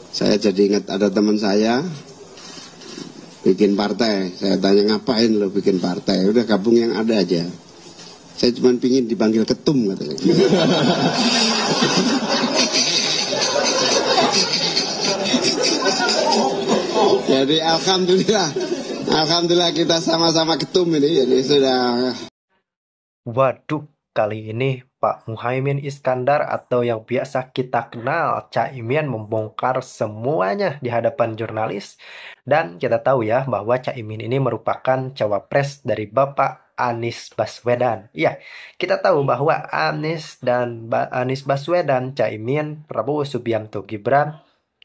Saya jadi ingat ada teman saya bikin partai. Saya tanya, ngapain lo bikin partai? Udah gabung yang ada aja. Saya cuma pingin dipanggil ketum katanya. Jadi alhamdulillah kita sama-sama ketum ini. Jadi sudah. Waduh, kali ini Pak Muhaimin Iskandar atau yang biasa kita kenal Caimin membongkar semuanya di hadapan jurnalis. Dan kita tahu ya bahwa Caimin ini merupakan cawapres dari Bapak Anies Baswedan. Iya, kita tahu bahwa Anies Baswedan, Caimin, Prabowo Subianto Gibran,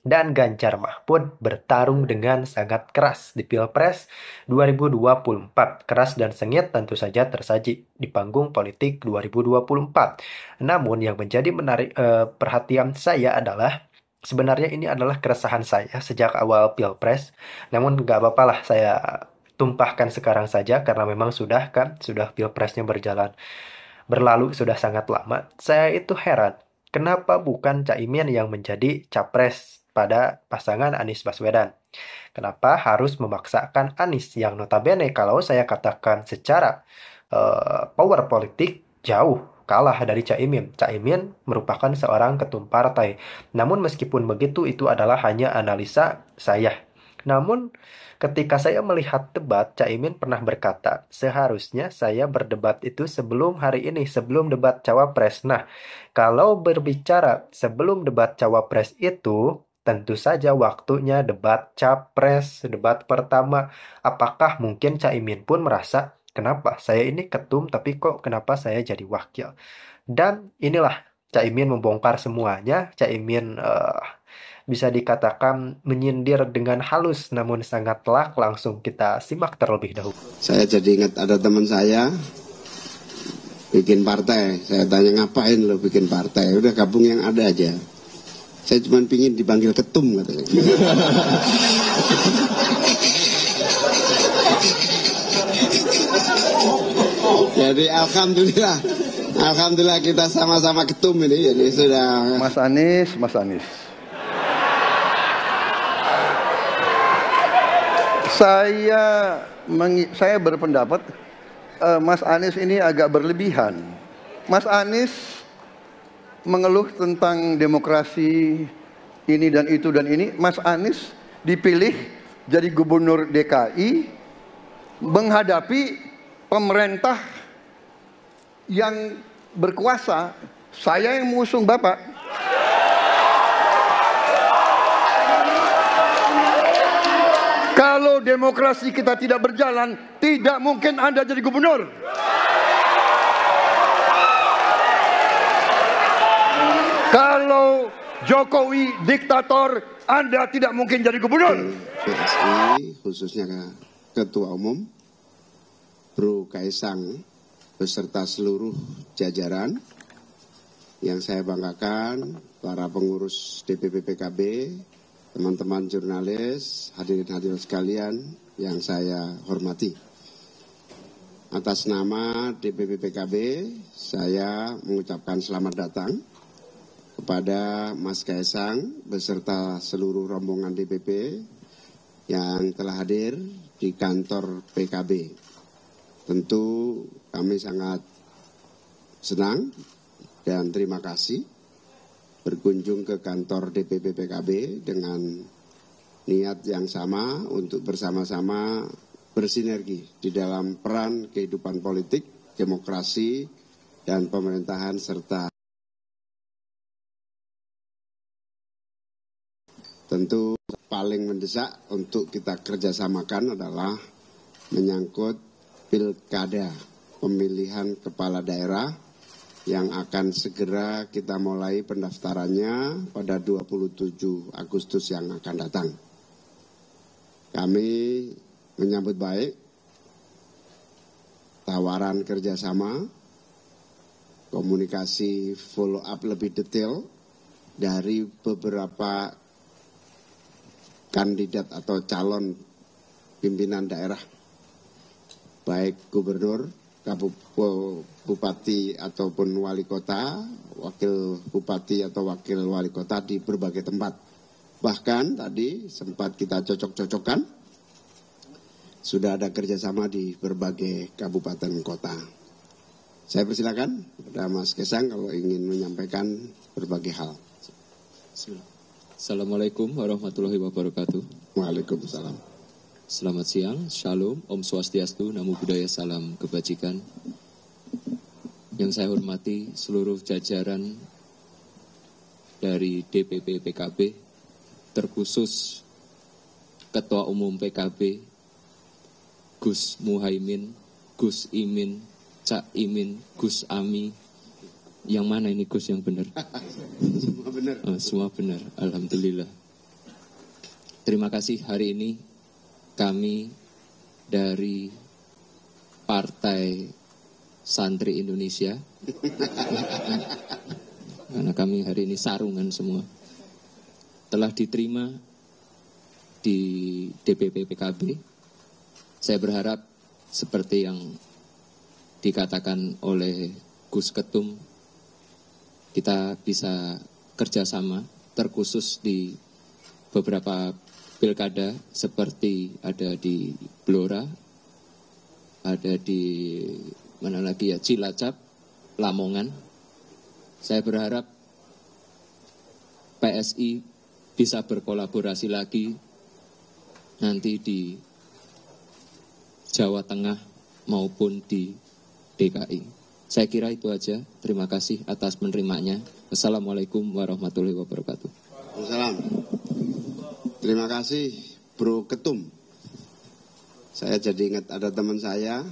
dan Ganjar Mahfud bertarung dengan sangat keras di Pilpres 2024. Keras dan sengit tentu saja tersaji di panggung politik 2024. Namun yang menjadi menarik perhatian saya adalah sebenarnya ini adalah keresahan saya sejak awal Pilpres. Namun nggak apa-apa lah saya tumpahkan sekarang saja karena memang sudah Pilpresnya berlalu sudah sangat lama. Saya itu heran, kenapa bukan Caimin yang menjadi capres pada pasangan Anies Baswedan? Kenapa harus memaksakan Anies yang notabene kalau saya katakan secara power politik jauh kalah dari Caimin. Caimin merupakan seorang ketum partai. Namun meskipun begitu itu adalah hanya analisa saya. Namun ketika saya melihat debat, Caimin pernah berkata, seharusnya saya berdebat itu sebelum hari ini, sebelum debat Cawapres. Nah, kalau berbicara sebelum debat Cawapres itu, tentu saja waktunya debat Capres, debat pertama. Apakah mungkin Caimin pun merasa, kenapa saya ini ketum tapi kok kenapa saya jadi wakil? Dan inilah Caimin membongkar semuanya. Caimin bisa dikatakan menyindir dengan halus namun sangat telak. Langsung kita simak terlebih dahulu. Saya jadi ingat ada teman saya bikin partai. Saya tanya, ngapain lo bikin partai? Udah gabung yang ada aja. Saya cuma pingin dipanggil ketum katanya. Jadi alhamdulillah kita sama-sama ketum ini. Jadi sudah. Mas Anies. Saya berpendapat Mas Anies ini agak berlebihan. Mas Anies mengeluh tentang demokrasi ini dan itu dan ini. Mas Anies dipilih jadi gubernur DKI menghadapi pemerintah yang berkuasa. Saya yang mengusung Bapak. Kalau demokrasi kita tidak berjalan, tidak mungkin Anda jadi gubernur. Kalau Jokowi diktator, Anda tidak mungkin jadi gubernur. PSI, khususnya Ketua Umum, Bro Kaisang, beserta seluruh jajaran yang saya banggakan, para pengurus DPP PKB, teman-teman jurnalis, hadirin sekalian yang saya hormati. Atas nama DPP PKB, saya mengucapkan selamat datang kepada Mas Kaisang beserta seluruh rombongan DPP yang telah hadir di kantor PKB. Tentu kami sangat senang dan terima kasih berkunjung ke kantor DPP PKB dengan niat yang sama untuk bersama-sama bersinergi di dalam peran kehidupan politik, demokrasi, dan pemerintahan serta tentu paling mendesak untuk kita kerjasamakan adalah menyangkut pilkada pemilihan kepala daerah yang akan segera kita mulai pendaftarannya pada 27 Agustus yang akan datang. Kami menyambut baik tawaran kerjasama, komunikasi follow up lebih detail dari beberapa kandidat atau calon pimpinan daerah, baik gubernur, bupati ataupun wali kota, wakil bupati atau wakil wali kota di berbagai tempat Bahkan tadi sempat kita cocok-cocokkan, sudah ada kerjasama di berbagai kabupaten kota. Saya persilakan kepada Mas Kaisang kalau ingin menyampaikan berbagai hal. Assalamualaikum warahmatullahi wabarakatuh. Waalaikumsalam. Selamat siang, Shalom, Om Swastiastu, Namo Buddhaya, Salam Kebajikan. Yang saya hormati seluruh jajaran dari DPP PKB, terkhusus Ketua Umum PKB, Gus Muhaimin, Gus Imin, Cak Imin, Gus Ami. Yang mana ini Gus yang benar? Semua benar. Semua benar, Alhamdulillah. Terima kasih hari ini kami dari Partai Santri Indonesia, karena kami hari ini sarungan semua, telah diterima di DPP PKB. Saya berharap seperti yang dikatakan oleh Gus Ketum, kita bisa kerjasama, terkhusus di beberapa pilkada seperti ada di Blora, ada di mana lagi ya, Cilacap, Lamongan. Saya berharap PSI bisa berkolaborasi lagi nanti di Jawa Tengah maupun di DKI. Saya kira itu aja. Terima kasih atas menerimanya. Assalamualaikum warahmatullahi wabarakatuh. Waalaikumsalam. Terima kasih Bro Ketum. Saya jadi ingat ada teman saya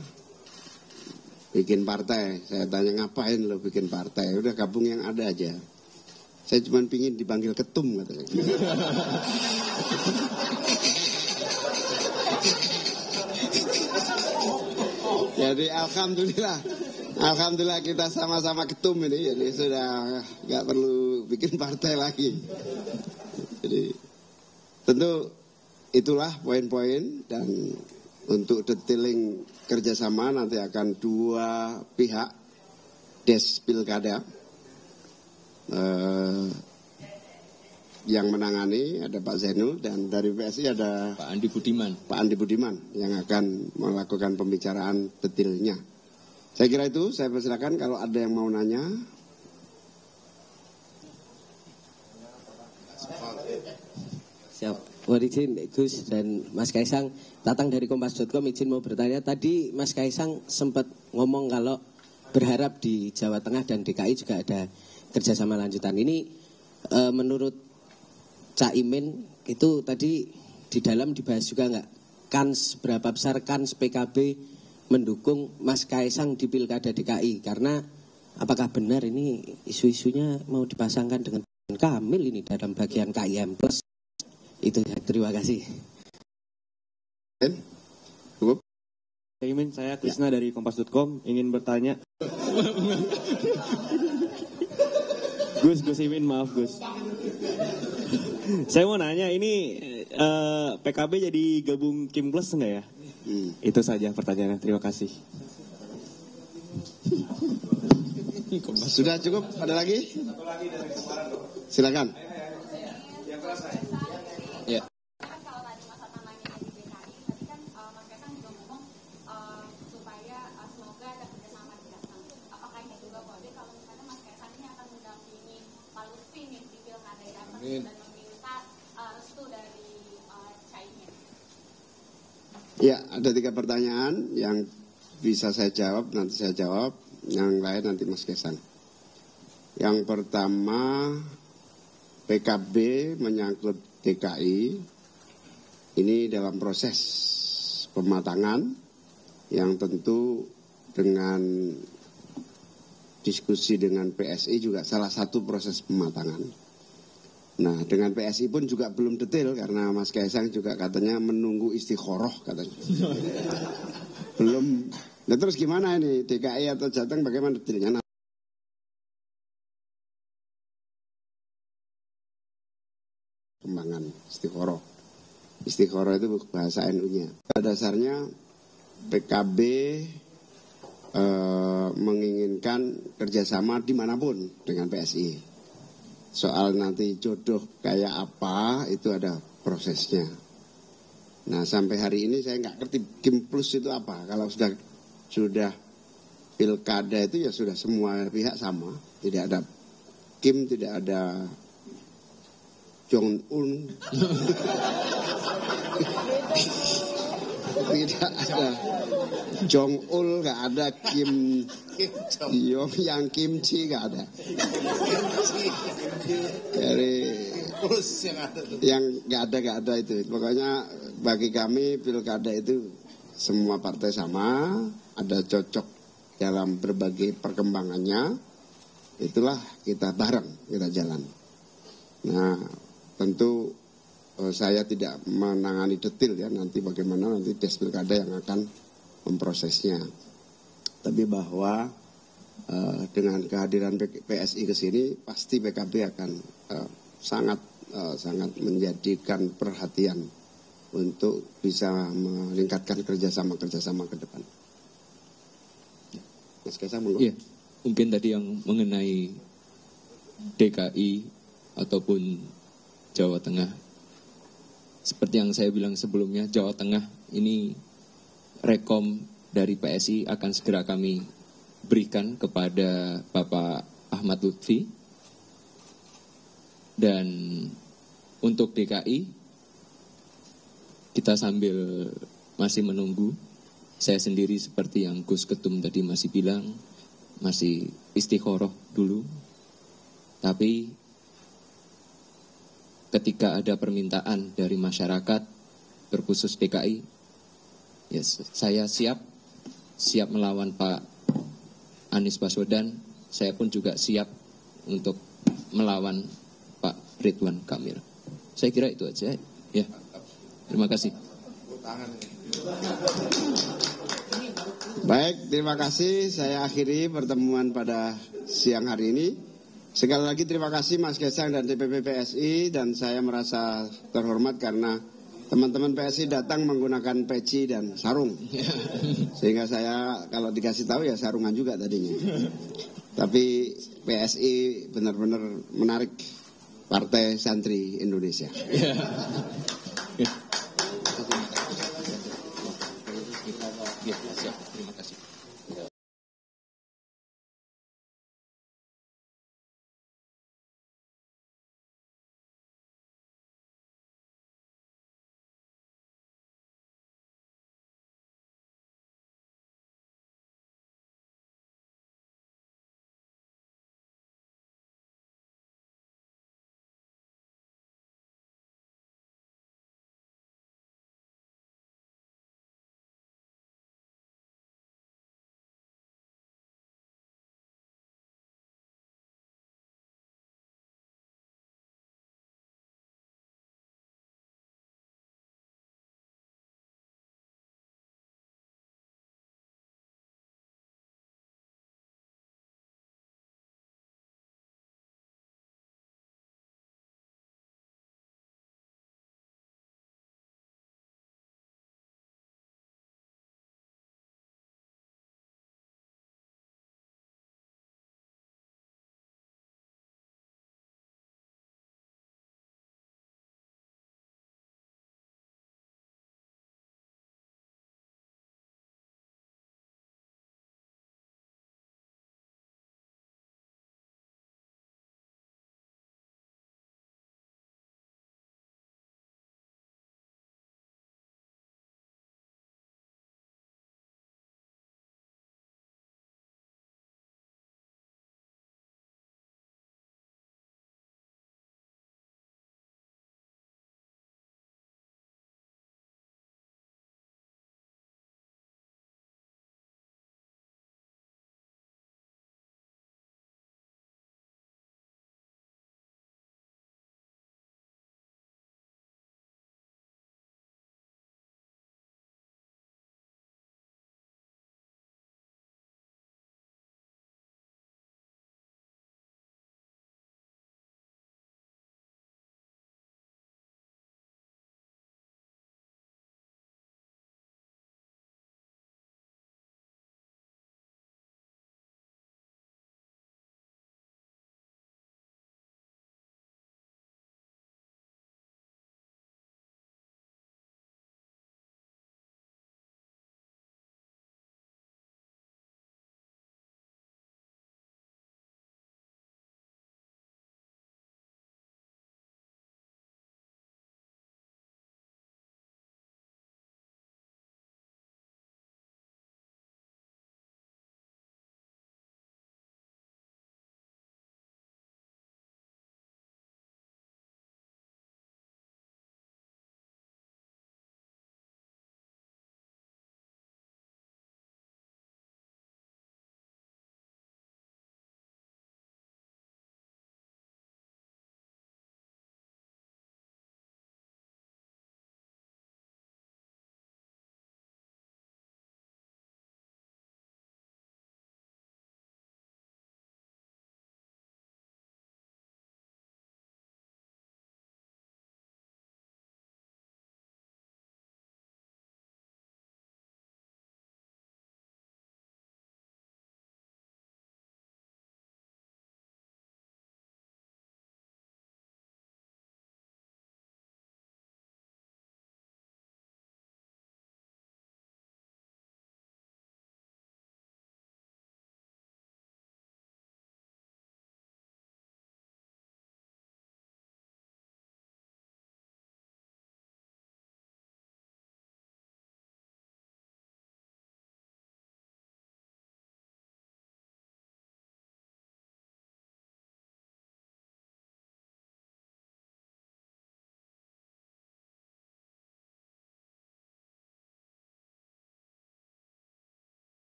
bikin partai. Saya tanya, ngapain lo bikin partai? Udah gabung yang ada aja. Saya cuma pingin dipanggil Ketum katanya. Jadi Alhamdulillah kita sama-sama ketum ini, jadi sudah nggak perlu bikin partai lagi. Jadi tentu itulah poin-poin, dan untuk detailing kerjasama nanti akan dua pihak Des Pilkada yang menangani, ada Pak Zainul, dan dari PSI ada Pak Andi Budiman. Pak Andi Budiman yang akan melakukan pembicaraan detailnya. Saya kira itu, saya persilakan kalau ada yang mau nanya. Siap. Mohon izin Gus dan Mas Kaisang, datang dari Kompas.com, izin mau bertanya. Tadi Mas Kaisang sempat ngomong kalau berharap di Jawa Tengah dan DKI juga ada kerjasama lanjutan. Ini menurut Cak Imin itu tadi di dalam dibahas juga nggak? Kans berapa besar kans PKB mendukung Mas Kaisang di Pilkada DKI? Karena apakah benar ini isu-isunya mau dipasangkan dengan Kamil ini dalam bagian KIM plus? Itu ya, terima kasih. Cukup? Imin, saya Krisna dari Kompas.com ingin bertanya. Gus Imin, maaf Gus. Saya mau nanya, ini PKB jadi gabung Kim Plus enggak ya? Itu saja pertanyaannya, terima kasih. Sudah cukup? Ada lagi? Silakan. Ya. Ya, ada 3 pertanyaan yang bisa saya jawab, nanti saya jawab. Yang lain nanti Mas Kaisang. Yang pertama, PKB menyangkut DKI, ini dalam proses pematangan yang tentu dengan diskusi dengan PSI juga salah satu proses pematangan. Nah, dengan PSI pun juga belum detail karena Mas Kaisang juga katanya menunggu istikharah katanya. Belum. Nah, terus gimana ini DKI atau Jateng bagaimana detailnya? Kembangan istikharah. Istikharah itu bahasa NU-nya. Pada dasarnya PKB menginginkan kerjasama dimanapun dengan PSI. Soal nanti jodoh kayak apa itu ada prosesnya. Nah sampai hari ini saya nggak ngerti Kim Plus itu apa. Kalau sudah pilkada itu ya sudah semua pihak sama, tidak ada Kim, tidak ada Jong Un, tidak ada Jong Ul, nggak ada Kim Yong yang kimchi nggak ada. Dari yang nggak ada itu. Pokoknya bagi kami pilkada itu semua partai sama, ada cocok dalam berbagai perkembangannya, itulah kita bareng, kita jalan. Nah, tentu saya tidak menangani detail ya, nanti bagaimana nanti Des Pilkada yang akan memprosesnya. Tapi bahwa dengan kehadiran PSI ke sini, pasti PKB akan sangat menjadikan perhatian untuk bisa meningkatkan kerjasama ke depan. Mas Kaisang, iya, mungkin tadi yang mengenai DKI ataupun Jawa Tengah. Seperti yang saya bilang sebelumnya, Jawa Tengah ini rekom dari PSI akan segera kami berikan kepada Bapak Ahmad Lutfi. Dan untuk DKI, kita sambil masih menunggu. Saya sendiri seperti yang Gus Ketum tadi masih bilang, masih istikharah dulu. Tapi ketika ada permintaan dari masyarakat, terkhusus DKI, yes, saya siap melawan Pak Anies Baswedan. Saya pun juga siap untuk melawan Pak Ridwan Kamil. Saya kira itu aja. Ya, terima kasih. Baik, terima kasih. Saya akhiri pertemuan pada siang hari ini. Sekali lagi terima kasih Mas Kaisang dan DPP PSI, dan saya merasa terhormat karena teman-teman PSI datang menggunakan peci dan sarung. Sehingga saya kalau dikasih tahu ya sarungan juga tadinya. Tapi PSI benar-benar menarik Partai Santri Indonesia.